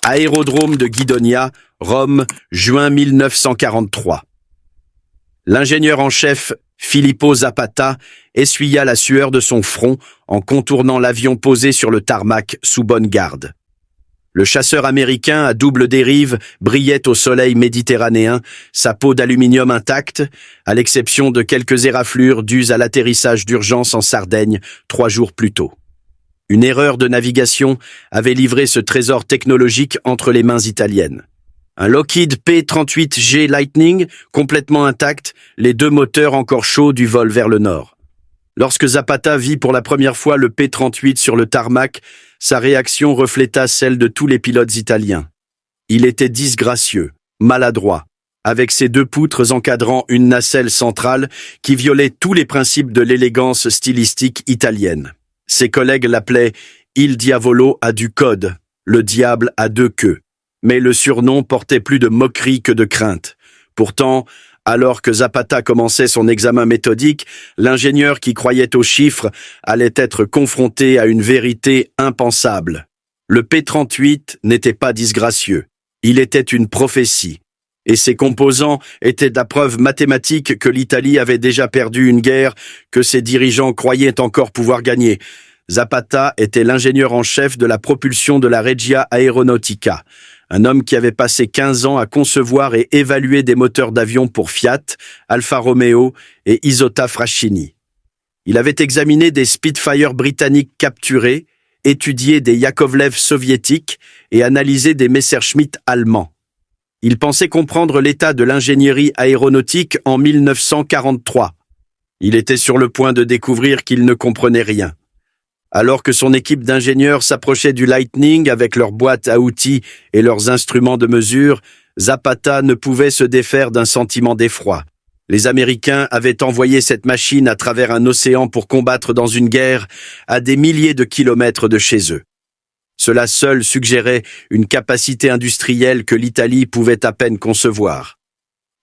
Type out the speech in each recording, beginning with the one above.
Aérodrome de Guidonia, Rome, juin 1943. L'ingénieur en chef, Filippo Zapata, essuya la sueur de son front en contournant l'avion posé sur le tarmac sous bonne garde. Le chasseur américain à double dérive brillait au soleil méditerranéen, sa peau d'aluminium intacte, à l'exception de quelques éraflures dues à l'atterrissage d'urgence en Sardaigne 3 jours plus tôt. Une erreur de navigation avait livré ce trésor technologique entre les mains italiennes. Un Lockheed P-38G Lightning, complètement intact, les 2 moteurs encore chauds du vol vers le nord. Lorsque Zapata vit pour la première fois le P-38 sur le tarmac, sa réaction refléta celle de tous les pilotes italiens. Il était disgracieux, maladroit, avec ses 2 poutres encadrant une nacelle centrale qui violait tous les principes de l'élégance stylistique italienne. Ses collègues l'appelaient « Il Diavolo a du code », le diable a 2 queues. Mais le surnom portait plus de moquerie que de crainte. Pourtant, alors que Zapata commençait son examen méthodique, l'ingénieur qui croyait aux chiffres allait être confronté à une vérité impensable. Le P-38 n'était pas disgracieux. Il était une prophétie. Et ses composants étaient la preuve mathématique que l'Italie avait déjà perdu une guerre que ses dirigeants croyaient encore pouvoir gagner. Zapata était l'ingénieur en chef de la propulsion de la Regia Aeronautica, un homme qui avait passé 15 ans à concevoir et évaluer des moteurs d'avion pour Fiat, Alfa Romeo et Isotta Fraschini. Il avait examiné des Spitfire britanniques capturés, étudié des Yakovlev soviétiques et analysé des Messerschmitt allemands. Il pensait comprendre l'état de l'ingénierie aéronautique en 1943. Il était sur le point de découvrir qu'il ne comprenait rien. Alors que son équipe d'ingénieurs s'approchait du Lightning avec leurs boîtes à outils et leurs instruments de mesure, Zapata ne pouvait se défaire d'un sentiment d'effroi. Les Américains avaient envoyé cette machine à travers un océan pour combattre dans une guerre à des milliers de kilomètres de chez eux. Cela seul suggérait une capacité industrielle que l'Italie pouvait à peine concevoir.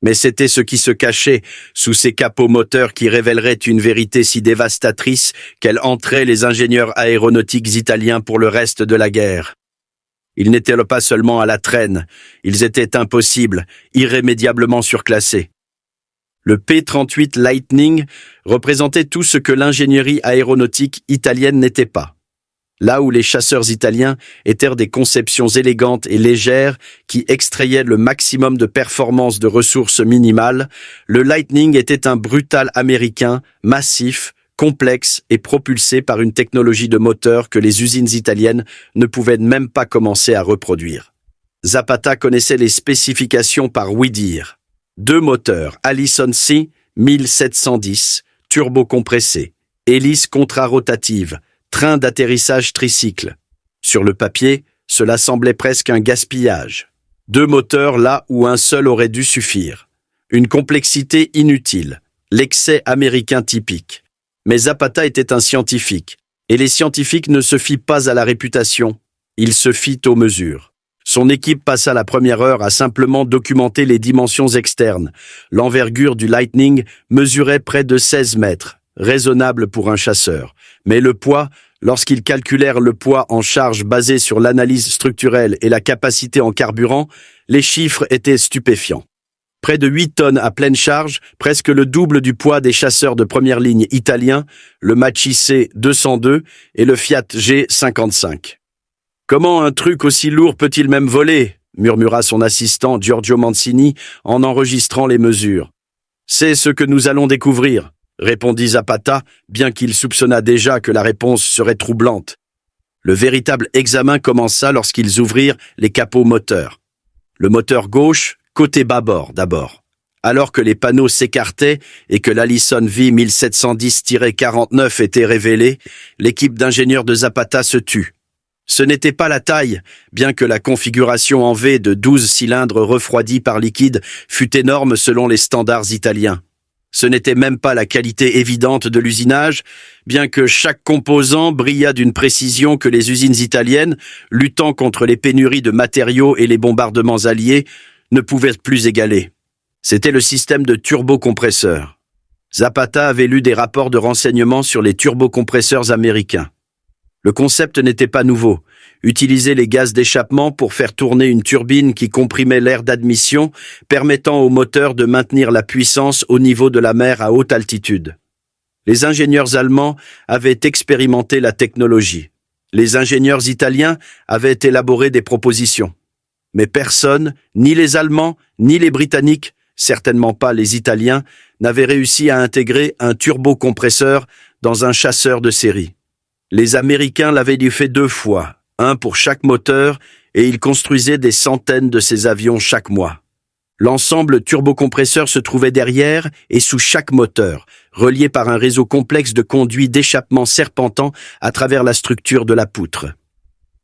Mais c'était ce qui se cachait sous ces capots moteurs qui révéleraient une vérité si dévastatrice qu'elle entrait les ingénieurs aéronautiques italiens pour le reste de la guerre. Ils n'étaient pas seulement à la traîne, ils étaient impossibles, irrémédiablement surclassés. Le P-38 Lightning représentait tout ce que l'ingénierie aéronautique italienne n'était pas. Là où les chasseurs italiens étaient des conceptions élégantes et légères qui extrayaient le maximum de performance de ressources minimales, le Lightning était un brutal américain, massif, complexe et propulsé par une technologie de moteur que les usines italiennes ne pouvaient même pas commencer à reproduire. Zapata connaissait les spécifications par ouï-dire. 2 moteurs Allison C 1710, turbocompressés, hélice contrarotative, train d'atterrissage tricycle. Sur le papier, cela semblait presque un gaspillage. 2 moteurs là où un seul aurait dû suffire. Une complexité inutile, l'excès américain typique. Mais Zapata était un scientifique, et les scientifiques ne se fient pas à la réputation, ils se fient aux mesures. Son équipe passa la première heure à simplement documenter les dimensions externes. L'envergure du Lightning mesurait près de 16 mètres, raisonnable pour un chasseur. Mais le poids, lorsqu'ils calculèrent le poids en charge basé sur l'analyse structurelle et la capacité en carburant, les chiffres étaient stupéfiants. Près de 8 tonnes à pleine charge, presque le double du poids des chasseurs de première ligne italiens, le Machi C-202 et le Fiat G-55. « Comment un truc aussi lourd peut-il même voler ?» murmura son assistant Giorgio Mancini en enregistrant les mesures. « C'est ce que nous allons découvrir », répondit Zapata, bien qu'il soupçonnât déjà que la réponse serait troublante. Le véritable examen commença lorsqu'ils ouvrirent les capots moteurs. Le moteur gauche, côté bâbord d'abord. Alors que les panneaux s'écartaient et que l'Allison V 1710-49 était révélé, l'équipe d'ingénieurs de Zapata se tut. Ce n'était pas la taille, bien que la configuration en V de 12 cylindres refroidis par liquide fût énorme selon les standards italiens. Ce n'était même pas la qualité évidente de l'usinage, bien que chaque composant brillât d'une précision que les usines italiennes, luttant contre les pénuries de matériaux et les bombardements alliés, ne pouvaient plus égaler. C'était le système de turbocompresseurs. Zapata avait lu des rapports de renseignement sur les turbocompresseurs américains. Le concept n'était pas nouveau. Utiliser les gaz d'échappement pour faire tourner une turbine qui comprimait l'air d'admission, permettant au moteur de maintenir la puissance au niveau de la mer à haute altitude. Les ingénieurs allemands avaient expérimenté la technologie. Les ingénieurs italiens avaient élaboré des propositions. Mais personne, ni les Allemands, ni les Britanniques, certainement pas les Italiens, n'avait réussi à intégrer un turbocompresseur dans un chasseur de série. Les Américains l'avaient fait 2 fois, un pour chaque moteur, et ils construisaient des centaines de ces avions chaque mois. L'ensemble turbocompresseur se trouvait derrière et sous chaque moteur, relié par un réseau complexe de conduits d'échappement serpentant à travers la structure de la poutre.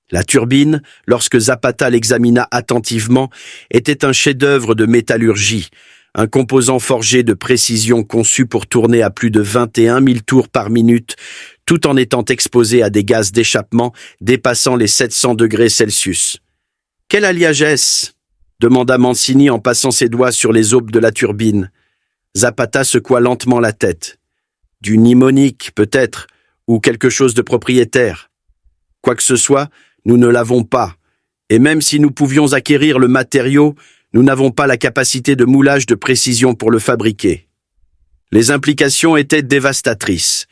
La turbine, lorsque Zapata l'examina attentivement, était un chef-d'œuvre de métallurgie, un composant forgé de précision conçu pour tourner à plus de 21 000 tours par minute, tout en étant exposé à des gaz d'échappement dépassant les 700 degrés Celsius. « Quel alliage est-ce » demanda Mancini en passant ses doigts sur les aubes de la turbine. Zapata secoua lentement la tête. « Du nimonique, peut-être, ou quelque chose de propriétaire. Quoi que ce soit, nous ne l'avons pas, et même si nous pouvions acquérir le matériau, nous n'avons pas la capacité de moulage de précision pour le fabriquer. » Les implications étaient dévastatrices.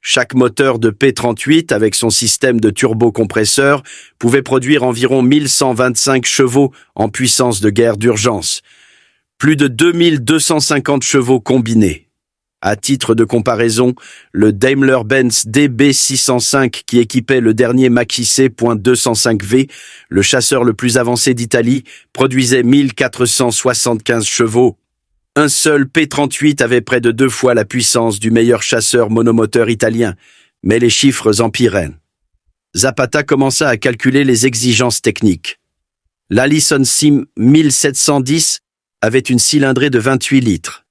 Chaque moteur de P-38 avec son système de turbocompresseur pouvait produire environ 1125 chevaux en puissance de guerre d'urgence. Plus de 2250 chevaux combinés. À titre de comparaison, le Daimler-Benz DB605 qui équipait le dernier Mach-E C.205V, le chasseur le plus avancé d'Italie, produisait 1475 chevaux. Un seul P-38 avait près de 2 fois la puissance du meilleur chasseur monomoteur italien, mais les chiffres empiraient. Zapata commença à calculer les exigences techniques. L'Allison Sim 1710 avait une cylindrée de 28 litres.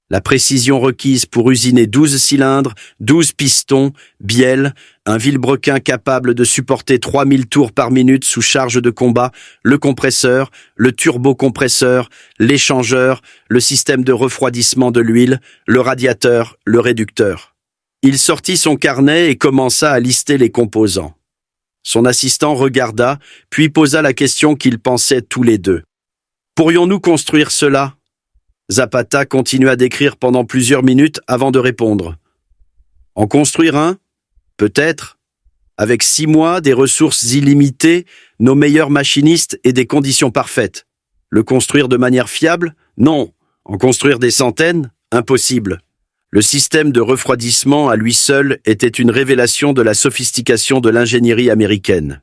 La précision requise pour usiner 12 cylindres, 12 pistons, bielles, un vilebrequin capable de supporter 3000 tours par minute sous charge de combat, le compresseur, le turbocompresseur, l'échangeur, le système de refroidissement de l'huile, le radiateur, le réducteur. Il sortit son carnet et commença à lister les composants. Son assistant regarda, puis posa la question qu'ils pensaient tous les deux. « Pourrions-nous construire cela ?» Zapata continua d'écrire pendant plusieurs minutes avant de répondre. « En construire un ? Peut-être. Avec 6 mois, des ressources illimitées, nos meilleurs machinistes et des conditions parfaites. Le construire de manière fiable ? Non. En construire des centaines ? Impossible. » Le système de refroidissement à lui seul était une révélation de la sophistication de l'ingénierie américaine.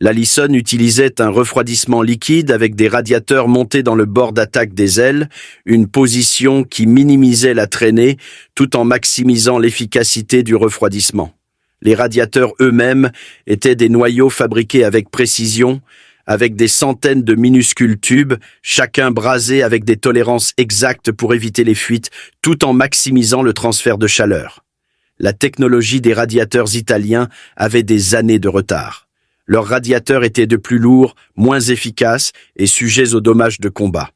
L'Allison utilisait un refroidissement liquide avec des radiateurs montés dans le bord d'attaque des ailes, une position qui minimisait la traînée tout en maximisant l'efficacité du refroidissement. Les radiateurs eux-mêmes étaient des noyaux fabriqués avec précision, avec des centaines de minuscules tubes, chacun brasé avec des tolérances exactes pour éviter les fuites, tout en maximisant le transfert de chaleur. La technologie des radiateurs italiens avait des années de retard. Leurs radiateurs étaient de plus lourds, moins efficaces et sujets aux dommages de combat.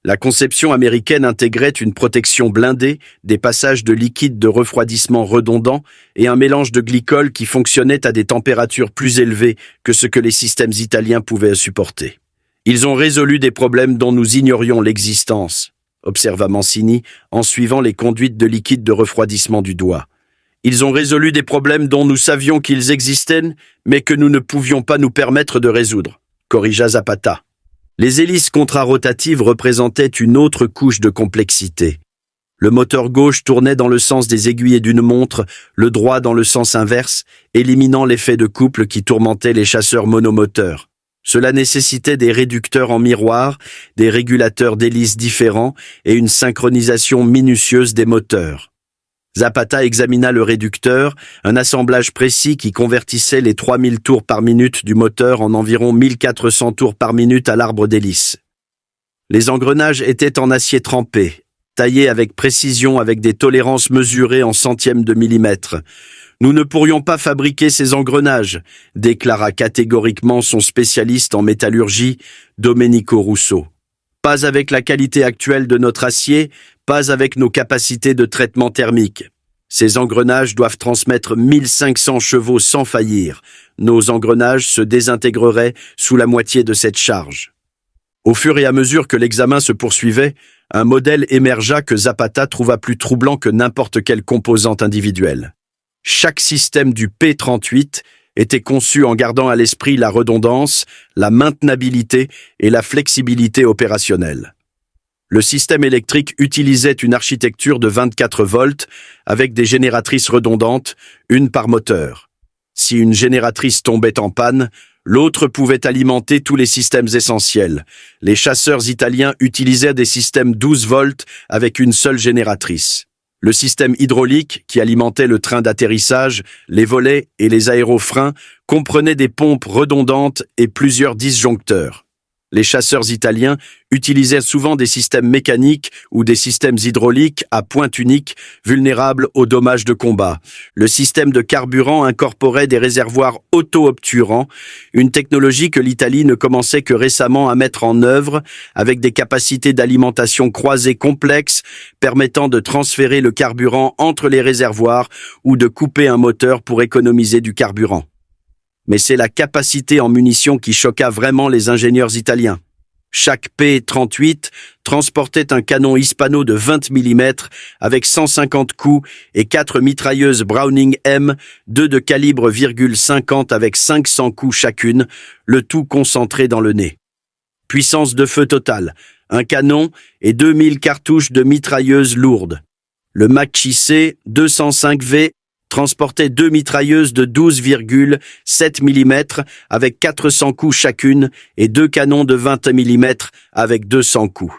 La conception américaine intégrait une protection blindée, des passages de liquide de refroidissement redondants et un mélange de glycol qui fonctionnait à des températures plus élevées que ce que les systèmes italiens pouvaient supporter. Ils ont résolu des problèmes dont nous ignorions l'existence, observa Mancini en suivant les conduites de liquide de refroidissement du doigt. Ils ont résolu des problèmes dont nous savions qu'ils existaient, mais que nous ne pouvions pas nous permettre de résoudre, corrigea Zapata. Les hélices contrarotatives représentaient une autre couche de complexité. Le moteur gauche tournait dans le sens des aiguillés d'une montre, le droit dans le sens inverse, éliminant l'effet de couple qui tourmentait les chasseurs monomoteurs. Cela nécessitait des réducteurs en miroir, des régulateurs d'hélices différents et une synchronisation minutieuse des moteurs. Zapata examina le réducteur, un assemblage précis qui convertissait les 3000 tours par minute du moteur en environ 1400 tours par minute à l'arbre d'hélice. Les engrenages étaient en acier trempé, taillés avec précision avec des tolérances mesurées en centièmes de millimètre. « Nous ne pourrions pas fabriquer ces engrenages », déclara catégoriquement son spécialiste en métallurgie, Domenico Russo. « Pas avec la qualité actuelle de notre acier, pas avec nos capacités de traitement thermique. Ces engrenages doivent transmettre 1500 chevaux sans faillir. Nos engrenages se désintégreraient sous la moitié de cette charge. Au fur et à mesure que l'examen se poursuivait, un modèle émergea que Zapata trouva plus troublant que n'importe quelle composante individuelle. Chaque système du P38 était conçu en gardant à l'esprit la redondance, la maintenabilité et la flexibilité opérationnelle. Le système électrique utilisait une architecture de 24 volts avec des génératrices redondantes, une par moteur. Si une génératrice tombait en panne, l'autre pouvait alimenter tous les systèmes essentiels. Les chasseurs italiens utilisaient des systèmes 12 volts avec une seule génératrice. Le système hydraulique, qui alimentait le train d'atterrissage, les volets et les aérofreins, comprenait des pompes redondantes et plusieurs disjoncteurs. Les chasseurs italiens utilisaient souvent des systèmes mécaniques ou des systèmes hydrauliques à pointe unique, vulnérables aux dommages de combat. Le système de carburant incorporait des réservoirs auto-obturants, une technologie que l'Italie ne commençait que récemment à mettre en œuvre, avec des capacités d'alimentation croisées complexes permettant de transférer le carburant entre les réservoirs ou de couper un moteur pour économiser du carburant. Mais c'est la capacité en munitions qui choqua vraiment les ingénieurs italiens. Chaque P-38 transportait un canon Hispano de 20 mm avec 150 coups et 4 mitrailleuses Browning M, 2 de calibre .50 avec 500 coups chacune, le tout concentré dans le nez. Puissance de feu totale, un canon et 2000 cartouches de mitrailleuses lourdes. Le Macchi 205V transportait 2 mitrailleuses de 12,7 mm avec 400 coups chacune et 2 canons de 20 mm avec 200 coups.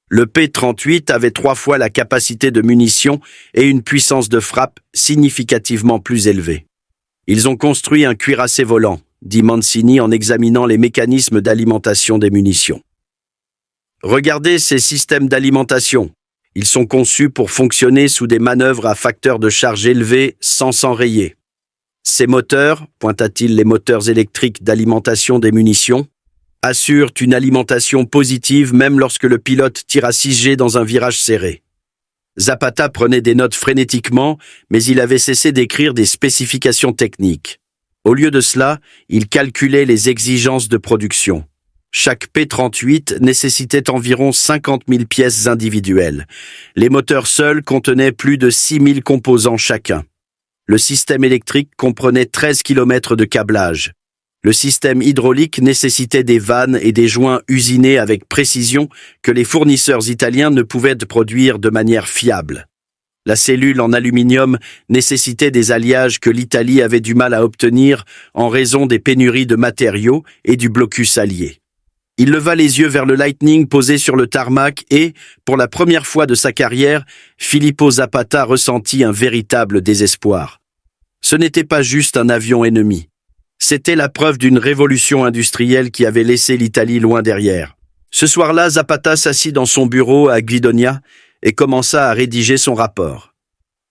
Le P-38 avait 3 fois la capacité de munition et une puissance de frappe significativement plus élevée. Ils ont construit un cuirassé volant, dit Mancini en examinant les mécanismes d'alimentation des munitions. Regardez ces systèmes d'alimentation. Ils sont conçus pour fonctionner sous des manœuvres à facteur de charge élevé sans s'enrayer. Ces moteurs, pointa-t-il les moteurs électriques d'alimentation des munitions, assurent une alimentation positive même lorsque le pilote tire à 6G dans un virage serré. Zapata prenait des notes frénétiquement, mais il avait cessé d'écrire des spécifications techniques. Au lieu de cela, il calculait les exigences de production. Chaque P-38 nécessitait environ 50 000 pièces individuelles. Les moteurs seuls contenaient plus de 6 000 composants chacun. Le système électrique comprenait 13 km de câblage. Le système hydraulique nécessitait des vannes et des joints usinés avec précision que les fournisseurs italiens ne pouvaient produire de manière fiable. La cellule en aluminium nécessitait des alliages que l'Italie avait du mal à obtenir en raison des pénuries de matériaux et du blocus allié. Il leva les yeux vers le Lightning posé sur le tarmac et, pour la première fois de sa carrière, Filippo Zapata ressentit un véritable désespoir. Ce n'était pas juste un avion ennemi. C'était la preuve d'une révolution industrielle qui avait laissé l'Italie loin derrière. Ce soir-là, Zapata s'assit dans son bureau à Guidonia et commença à rédiger son rapport.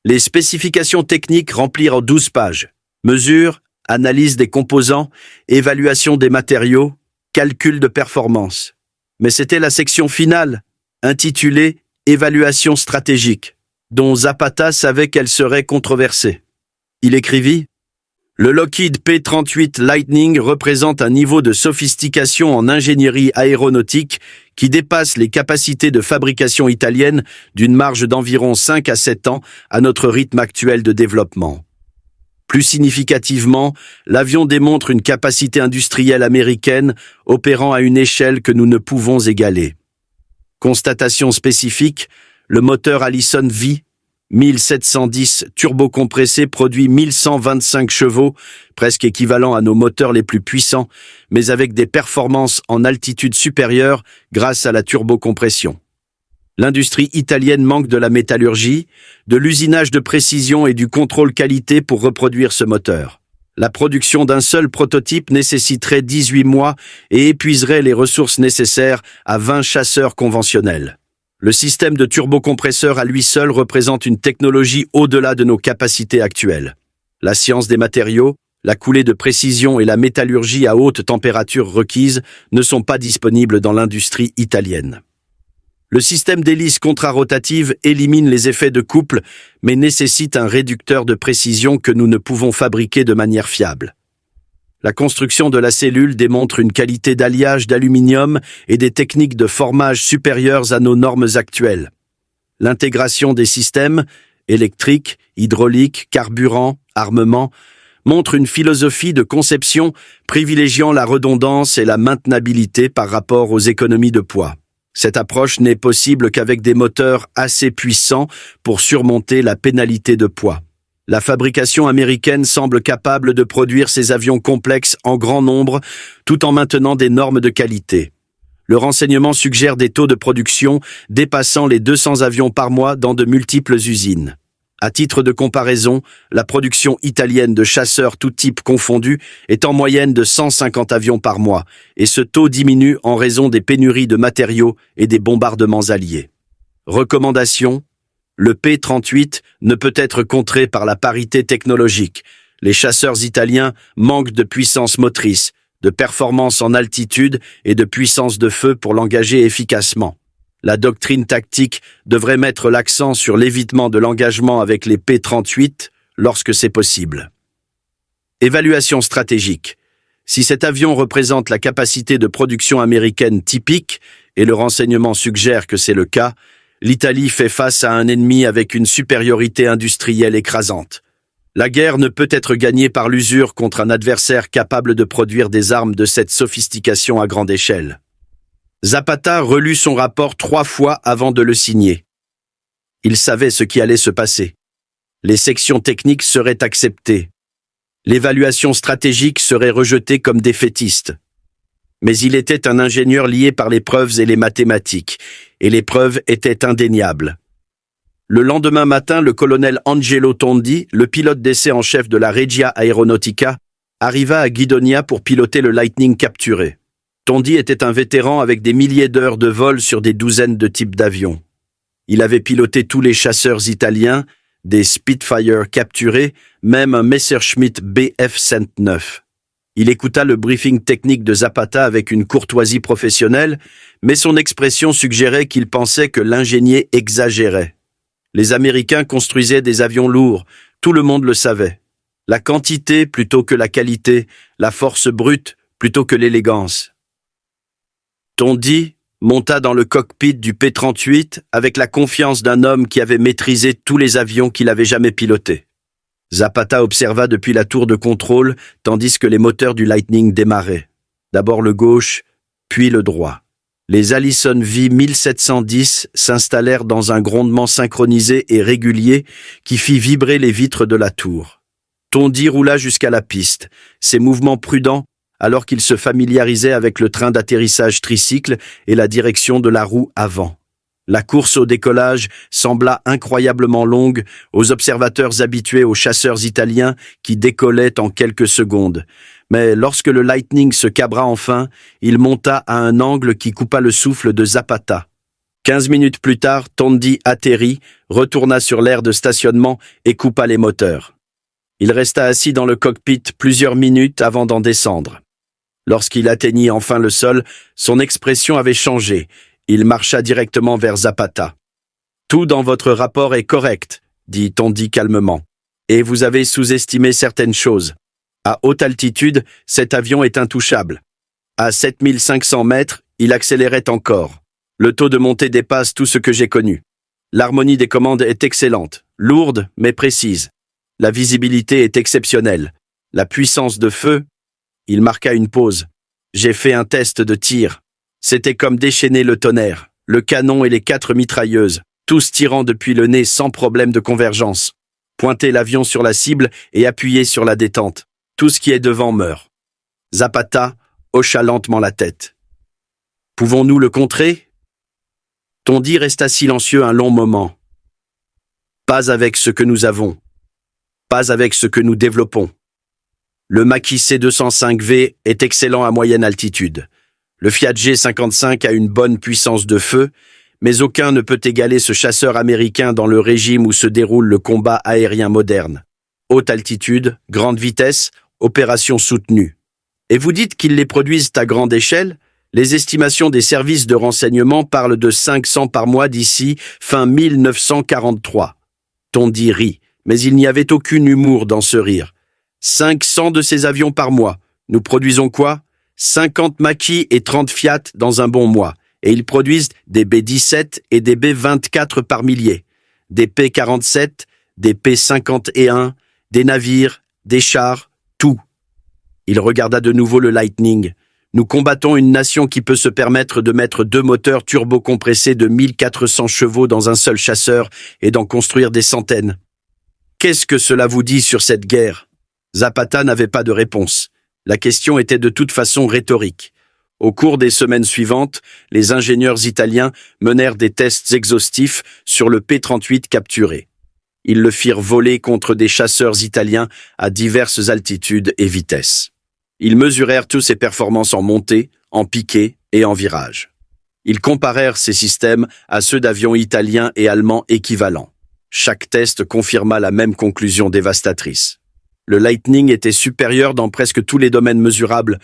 Les spécifications techniques remplirent 12 pages. Mesures, analyse des composants, évaluation des matériaux, calcul de performance. Mais c'était la section finale, intitulée « Évaluation stratégique », dont Zapata savait qu'elle serait controversée. Il écrivit « Le Lockheed P-38 Lightning représente un niveau de sophistication en ingénierie aéronautique qui dépasse les capacités de fabrication italienne d'une marge d'environ 5 à 7 ans à notre rythme actuel de développement. Plus significativement, l'avion démontre une capacité industrielle américaine opérant à une échelle que nous ne pouvons égaler. Constatation spécifique, le moteur Allison V 1710 turbocompressé produit 1125 chevaux, presque équivalent à nos moteurs les plus puissants, mais avec des performances en altitude supérieure grâce à la turbocompression. L'industrie italienne manque de la métallurgie, de l'usinage de précision et du contrôle qualité pour reproduire ce moteur. La production d'un seul prototype nécessiterait 18 mois et épuiserait les ressources nécessaires à 20 chasseurs conventionnels. Le système de turbocompresseur à lui seul représente une technologie au-delà de nos capacités actuelles. La science des matériaux, la coulée de précision et la métallurgie à haute température requises ne sont pas disponibles dans l'industrie italienne. Le système d'hélice contrarotative élimine les effets de couple, mais nécessite un réducteur de précision que nous ne pouvons fabriquer de manière fiable. La construction de la cellule démontre une qualité d'alliage d'aluminium et des techniques de formage supérieures à nos normes actuelles. L'intégration des systèmes, électriques, hydrauliques, carburant, armement, montre une philosophie de conception privilégiant la redondance et la maintenabilité par rapport aux économies de poids. Cette approche n'est possible qu'avec des moteurs assez puissants pour surmonter la pénalité de poids. La fabrication américaine semble capable de produire ces avions complexes en grand nombre tout en maintenant des normes de qualité. Le renseignement suggère des taux de production dépassant les 200 avions par mois dans de multiples usines. À titre de comparaison, la production italienne de chasseurs tout types confondus est en moyenne de 150 avions par mois, et ce taux diminue en raison des pénuries de matériaux et des bombardements alliés. Recommandation: le P-38 ne peut être contré par la parité technologique. Les chasseurs italiens manquent de puissance motrice, de performance en altitude et de puissance de feu pour l'engager efficacement. La doctrine tactique devrait mettre l'accent sur l'évitement de l'engagement avec les P-38 lorsque c'est possible. Évaluation stratégique. Si cet avion représente la capacité de production américaine typique, et le renseignement suggère que c'est le cas, l'Italie fait face à un ennemi avec une supériorité industrielle écrasante. La guerre ne peut être gagnée par l'usure contre un adversaire capable de produire des armes de cette sophistication à grande échelle. Zapata relut son rapport 3 fois avant de le signer. Il savait ce qui allait se passer. Les sections techniques seraient acceptées. L'évaluation stratégique serait rejetée comme défaitiste. Mais il était un ingénieur lié par les preuves et les mathématiques, et les preuves étaient indéniables. Le lendemain matin, le colonel Angelo Tondi, le pilote d'essai en chef de la Regia Aeronautica, arriva à Guidonia pour piloter le Lightning capturé. Tondi était un vétéran avec des milliers d'heures de vol sur des douzaines de types d'avions. Il avait piloté tous les chasseurs italiens, des Spitfire capturés, même un Messerschmitt Bf-109. Il écouta le briefing technique de Zapata avec une courtoisie professionnelle, mais son expression suggérait qu'il pensait que l'ingénieur exagérait. Les Américains construisaient des avions lourds, tout le monde le savait. La quantité plutôt que la qualité, la force brute plutôt que l'élégance. Tondi monta dans le cockpit du P-38 avec la confiance d'un homme qui avait maîtrisé tous les avions qu'il avait jamais pilotés. Zapata observa depuis la tour de contrôle tandis que les moteurs du Lightning démarraient. D'abord le gauche, puis le droit. Les Allison V1710 s'installèrent dans un grondement synchronisé et régulier qui fit vibrer les vitres de la tour. Tondi roula jusqu'à la piste, ses mouvements prudents alors qu'il se familiarisait avec le train d'atterrissage tricycle et la direction de la roue avant. La course au décollage sembla incroyablement longue aux observateurs habitués aux chasseurs italiens qui décollaient en quelques secondes. Mais lorsque le Lightning se cabra enfin, il monta à un angle qui coupa le souffle de Zapata. 15 minutes plus tard, Tondi atterrit, retourna sur l'aire de stationnement et coupa les moteurs. Il resta assis dans le cockpit plusieurs minutes avant d'en descendre. Lorsqu'il atteignit enfin le sol, son expression avait changé. Il marcha directement vers Zapata. « Tout dans votre rapport est correct, » dit Tondi calmement. « Et vous avez sous-estimé certaines choses. À haute altitude, cet avion est intouchable. À 7500 mètres, il accélérait encore. Le taux de montée dépasse tout ce que j'ai connu. L'harmonie des commandes est excellente, lourde mais précise. La visibilité est exceptionnelle. La puissance de feu... » Il marqua une pause. « J'ai fait un test de tir. C'était comme déchaîner le tonnerre, le canon et les 4 mitrailleuses, tous tirant depuis le nez sans problème de convergence. Pointez l'avion sur la cible et appuyez sur la détente. Tout ce qui est devant meurt. » Zapata hocha lentement la tête. « Pouvons-nous le contrer ?» Tondi resta silencieux un long moment. « Pas avec ce que nous avons. Pas avec ce que nous développons. Le Macchi C205V est excellent à moyenne altitude. Le Fiat G55 a une bonne puissance de feu, mais aucun ne peut égaler ce chasseur américain dans le régime où se déroule le combat aérien moderne. Haute altitude, grande vitesse, opération soutenue. Et vous dites qu'ils les produisent à grande échelle? Les estimations des services de renseignement parlent de 500 par mois d'ici fin 1943. Tondi rit, mais il n'y avait aucun humour dans ce rire. 500 de ces avions par mois. Nous produisons quoi? 50 Maquis et 30 Fiat dans un bon mois. Et ils produisent des B-17 et des B-24 par milliers. Des P-47, des P-51, des navires, des chars, tout. Il regarda de nouveau le Lightning. Nous combattons une nation qui peut se permettre de mettre 2 moteurs turbocompressés de 1400 chevaux dans un seul chasseur et d'en construire des centaines. Qu'est-ce que cela vous dit sur cette guerre? Zapata n'avait pas de réponse. La question était de toute façon rhétorique. Au cours des semaines suivantes, les ingénieurs italiens menèrent des tests exhaustifs sur le P-38 capturé. Ils le firent voler contre des chasseurs italiens à diverses altitudes et vitesses. Ils mesurèrent tous ses performances en montée, en piqué et en virage. Ils comparèrent ces systèmes à ceux d'avions italiens et allemands équivalents. Chaque test confirma la même conclusion dévastatrice. Le Lightning était supérieur dans presque tous les domaines mesurables.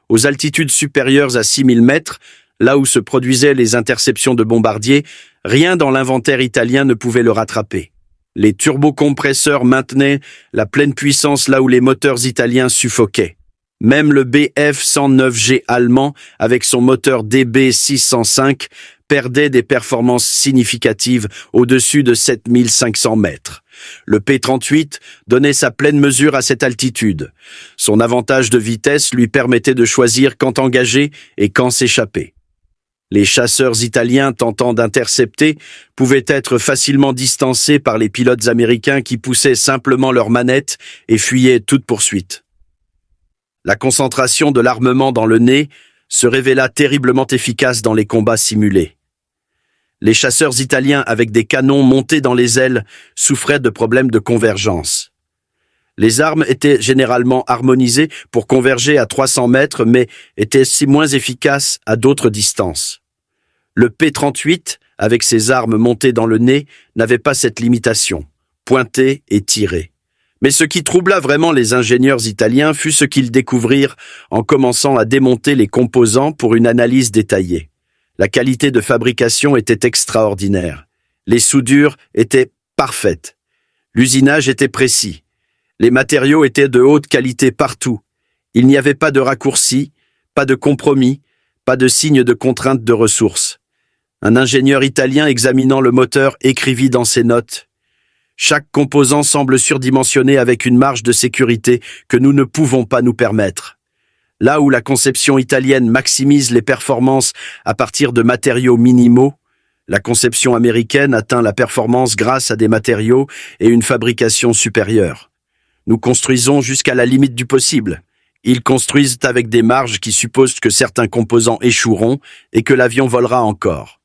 Aux altitudes supérieures à 6000 mètres, là où se produisaient les interceptions de bombardiers, rien dans l'inventaire italien ne pouvait le rattraper. Les turbocompresseurs maintenaient la pleine puissance là où les moteurs italiens suffoquaient. Même le Bf-109G allemand, avec son moteur DB605, perdait des performances significatives au-dessus de 7500 mètres. Le P-38 donnait sa pleine mesure à cette altitude. Son avantage de vitesse lui permettait de choisir quand engager et quand s'échapper. Les chasseurs italiens tentant d'intercepter pouvaient être facilement distancés par les pilotes américains qui poussaient simplement leurs manettes et fuyaient toute poursuite. La concentration de l'armement dans le nez se révéla terriblement efficace dans les combats simulés. Les chasseurs italiens avec des canons montés dans les ailes souffraient de problèmes de convergence. Les armes étaient généralement harmonisées pour converger à 300 mètres, mais étaient si moins efficaces à d'autres distances. Le P-38, avec ses armes montées dans le nez, n'avait pas cette limitation, pointer et tirer. Mais ce qui troubla vraiment les ingénieurs italiens fut ce qu'ils découvrirent en commençant à démonter les composants pour une analyse détaillée. La qualité de fabrication était extraordinaire. Les soudures étaient parfaites. L'usinage était précis. Les matériaux étaient de haute qualité partout. Il n'y avait pas de raccourcis, pas de compromis, pas de signe de contrainte de ressources. Un ingénieur italien examinant le moteur écrivit dans ses notes: chaque composant semble surdimensionné avec une marge de sécurité que nous ne pouvons pas nous permettre. Là où la conception italienne maximise les performances à partir de matériaux minimaux, la conception américaine atteint la performance grâce à des matériaux et une fabrication supérieure. Nous construisons jusqu'à la limite du possible. Ils construisent avec des marges qui supposent que certains composants échoueront et que l'avion volera encore.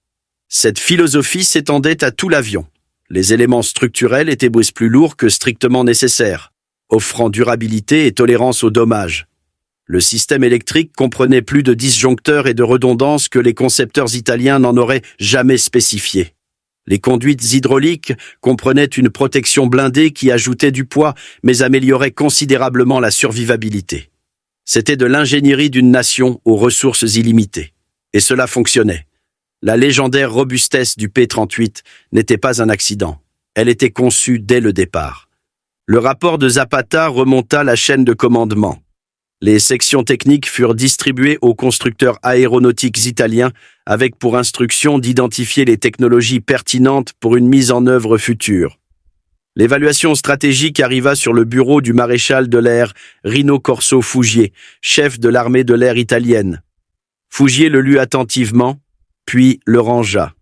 Cette philosophie s'étendait à tout l'avion. Les éléments structurels étaient plus lourds que strictement nécessaires, offrant durabilité et tolérance aux dommages. Le système électrique comprenait plus de disjoncteurs et de redondances que les concepteurs italiens n'en auraient jamais spécifié. Les conduites hydrauliques comprenaient une protection blindée qui ajoutait du poids mais améliorait considérablement la survivabilité. C'était de l'ingénierie d'une nation aux ressources illimitées. Et cela fonctionnait. La légendaire robustesse du P-38 n'était pas un accident. Elle était conçue dès le départ. Le rapport de Zapata remonta la chaîne de commandement. Les sections techniques furent distribuées aux constructeurs aéronautiques italiens avec pour instruction d'identifier les technologies pertinentes pour une mise en œuvre future. L'évaluation stratégique arriva sur le bureau du maréchal de l'air Rino Corso Fougier, chef de l'armée de l'air italienne. Fougier le lut attentivement, puis le rangea.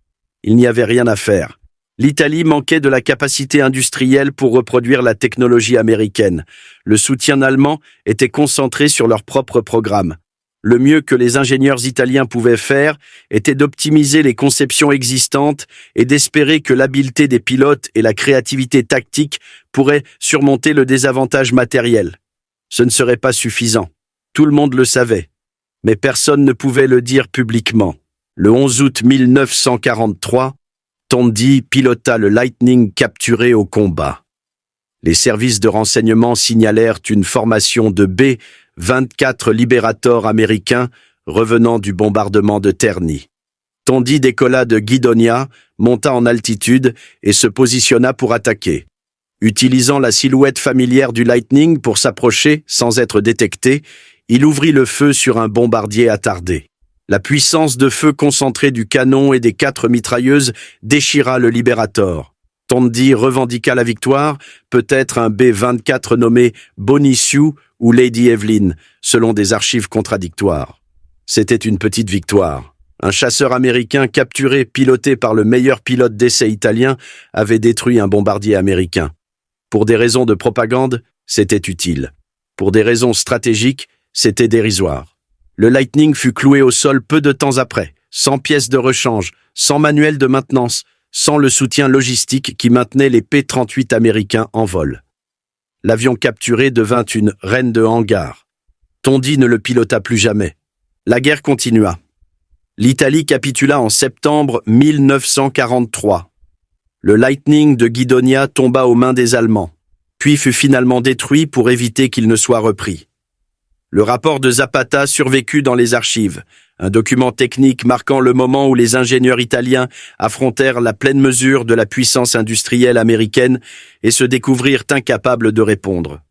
Il n'y avait rien à faire. L'Italie manquait de la capacité industrielle pour reproduire la technologie américaine. Le soutien allemand était concentré sur leur propre programme. Le mieux que les ingénieurs italiens pouvaient faire était d'optimiser les conceptions existantes et d'espérer que l'habileté des pilotes et la créativité tactique pourraient surmonter le désavantage matériel. Ce ne serait pas suffisant. Tout le monde le savait. Mais personne ne pouvait le dire publiquement. Le 11 août 1943, Tondi pilota le Lightning capturé au combat. Les services de renseignement signalèrent une formation de B-24 Liberator américains revenant du bombardement de Terni. Tondy décolla de Guidonia, monta en altitude et se positionna pour attaquer. Utilisant la silhouette familière du Lightning pour s'approcher sans être détecté, il ouvrit le feu sur un bombardier attardé. La puissance de feu concentrée du canon et des 4 mitrailleuses déchira le Liberator. Tondy revendiqua la victoire, peut-être un B-24 nommé Bonnie Sue ou Lady Evelyn, selon des archives contradictoires. C'était une petite victoire. Un chasseur américain capturé, piloté par le meilleur pilote d'essai italien, avait détruit un bombardier américain. Pour des raisons de propagande, c'était utile. Pour des raisons stratégiques, c'était dérisoire. Le Lightning fut cloué au sol peu de temps après, sans pièces de rechange, sans manuel de maintenance, sans le soutien logistique qui maintenait les P-38 américains en vol. L'avion capturé devint une reine de hangar. Tondy ne le pilota plus jamais. La guerre continua. L'Italie capitula en septembre 1943. Le Lightning de Guidonia tomba aux mains des Allemands, puis fut finalement détruit pour éviter qu'il ne soit repris. Le rapport de Zapata survécut dans les archives, un document technique marquant le moment où les ingénieurs italiens affrontèrent la pleine mesure de la puissance industrielle américaine et se découvrirent incapables de répondre.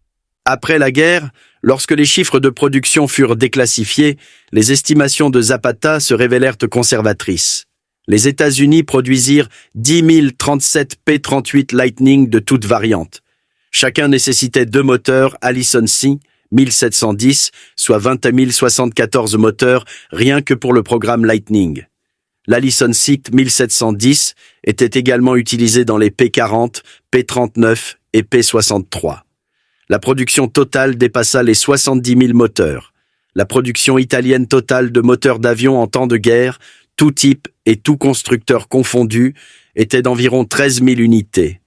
Après la guerre, lorsque les chiffres de production furent déclassifiés, les estimations de Zapata se révélèrent conservatrices. Les États-Unis produisirent 10 037 P-38 Lightning de toutes variantes. Chacun nécessitait 2 moteurs Allison C 1710, soit 20 074 moteurs rien que pour le programme Lightning. L'Allison C 1710 était également utilisé dans les P-40, P-39 et P-63. La production totale dépassa les 70 000 moteurs. La production italienne totale de moteurs d'avion en temps de guerre, tout type et tout constructeur confondus, était d'environ 13 000 unités.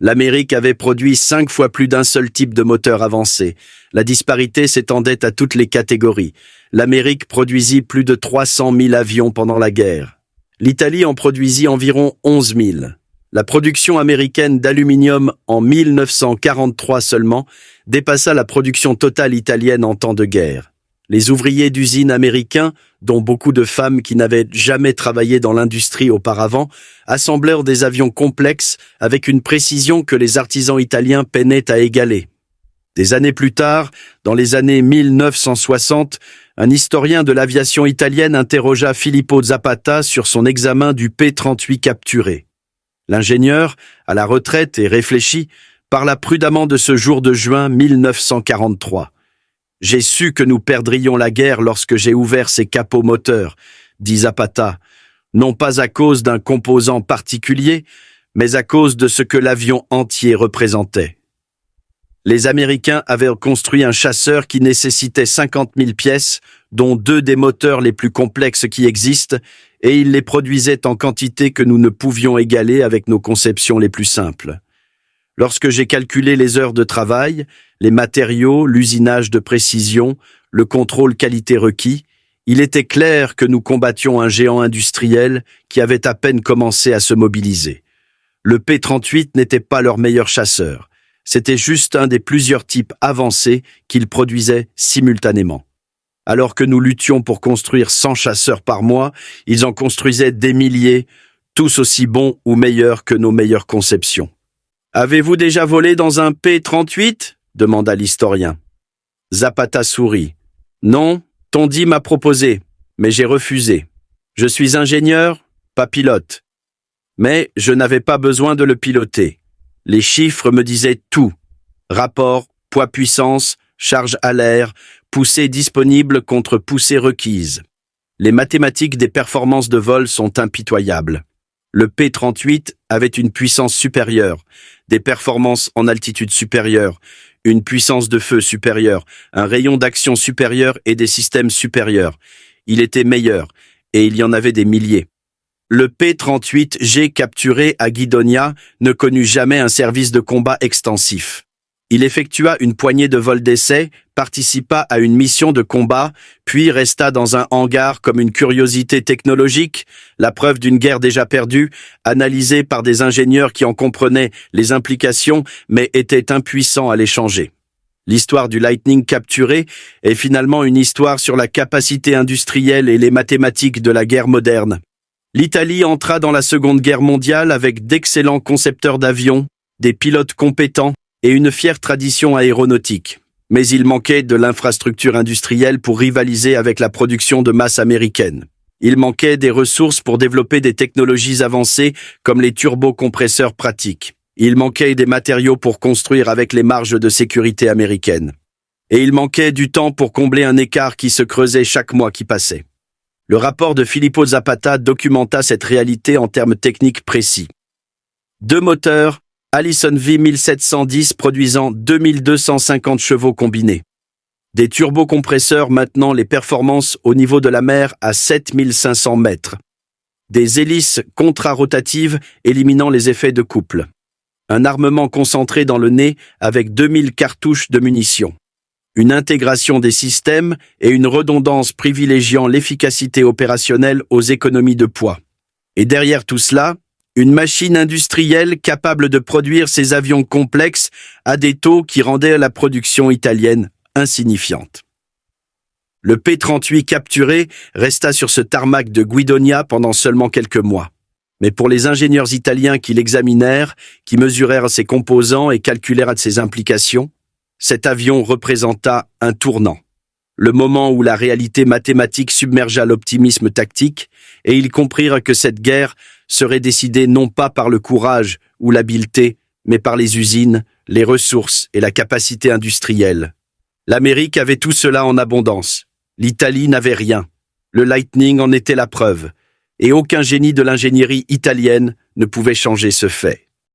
L'Amérique avait produit 5 fois plus d'un seul type de moteur avancé. La disparité s'étendait à toutes les catégories. L'Amérique produisit plus de 300 000 avions pendant la guerre. L'Italie en produisit environ 11 000. La production américaine d'aluminium en 1943 seulement dépassa la production totale italienne en temps de guerre. Les ouvriers d'usines américains, dont beaucoup de femmes qui n'avaient jamais travaillé dans l'industrie auparavant, assemblèrent des avions complexes avec une précision que les artisans italiens peinaient à égaler. Des années plus tard, dans les années 1960, un historien de l'aviation italienne interrogea Filippo Zapata sur son examen du P-38 capturé. L'ingénieur, à la retraite et réfléchi, parla prudemment de ce jour de juin 1943. « J'ai su que nous perdrions la guerre lorsque j'ai ouvert ces capots moteurs, » dit Zapata, non pas à cause d'un composant particulier, mais à cause de ce que l'avion entier représentait. Les Américains avaient construit un chasseur qui nécessitait 50 000 pièces, dont 2 des moteurs les plus complexes qui existent, et ils les produisaient en quantité que nous ne pouvions égaler avec nos conceptions les plus simples. Lorsque j'ai calculé les heures de travail, les matériaux, l'usinage de précision, le contrôle qualité requis, il était clair que nous combattions un géant industriel qui avait à peine commencé à se mobiliser. Le P-38 n'était pas leur meilleur chasseur. C'était juste un des plusieurs types avancés qu'ils produisaient simultanément. Alors que nous luttions pour construire 100 chasseurs par mois, ils en construisaient des milliers, tous aussi bons ou meilleurs que nos meilleures conceptions. « Avez-vous déjà volé dans un P-38 » demanda l'historien. Zapata sourit. « Non, Tondy m'a proposé, mais j'ai refusé. Je suis ingénieur, pas pilote. Mais je n'avais pas besoin de le piloter. Les chiffres me disaient tout. Rapport, poids-puissance, charge à l'air, poussée disponible contre poussée requise. Les mathématiques des performances de vol sont impitoyables. Le P-38 avait une puissance supérieure, des performances en altitude supérieure, une puissance de feu supérieure, un rayon d'action supérieur et des systèmes supérieurs. Il était meilleur, et il y en avait des milliers. Le P-38G capturé à Guidonia ne connut jamais un service de combat extensif. Il effectua une poignée de vols d'essai, participa à une mission de combat, puis resta dans un hangar comme une curiosité technologique, la preuve d'une guerre déjà perdue, analysée par des ingénieurs qui en comprenaient les implications mais étaient impuissants à les changer. L'histoire du Lightning capturé est finalement une histoire sur la capacité industrielle et les mathématiques de la guerre moderne. L'Italie entra dans la Seconde Guerre mondiale avec d'excellents concepteurs d'avions, des pilotes compétents et une fière tradition aéronautique. Mais il manquait de l'infrastructure industrielle pour rivaliser avec la production de masse américaine. Il manquait des ressources pour développer des technologies avancées comme les turbocompresseurs pratiques. Il manquait des matériaux pour construire avec les marges de sécurité américaines. Et il manquait du temps pour combler un écart qui se creusait chaque mois qui passait. Le rapport de Filippo Zapata documenta cette réalité en termes techniques précis. 2 moteurs, Allison V1710 produisant 2250 chevaux combinés. Des turbocompresseurs maintenant les performances au niveau de la mer à 7500 mètres. Des hélices contrarotatives éliminant les effets de couple. Un armement concentré dans le nez avec 2000 cartouches de munitions. Une intégration des systèmes et une redondance privilégiant l'efficacité opérationnelle aux économies de poids. Et derrière tout cela, une machine industrielle capable de produire ces avions complexes à des taux qui rendaient la production italienne insignifiante. Le P-38 capturé resta sur ce tarmac de Guidonia pendant seulement quelques mois. Mais pour les ingénieurs italiens qui l'examinèrent, qui mesurèrent ses composants et calculèrent ses implications, cet avion représenta un tournant. Le moment où la réalité mathématique submergea l'optimisme tactique, et ils comprirent que cette guerre serait décidée non pas par le courage ou l'habileté, mais par les usines, les ressources et la capacité industrielle. L'Amérique avait tout cela en abondance. L'Italie n'avait rien. Le Lightning en était la preuve. Et aucun génie de l'ingénierie italienne ne pouvait changer ce fait.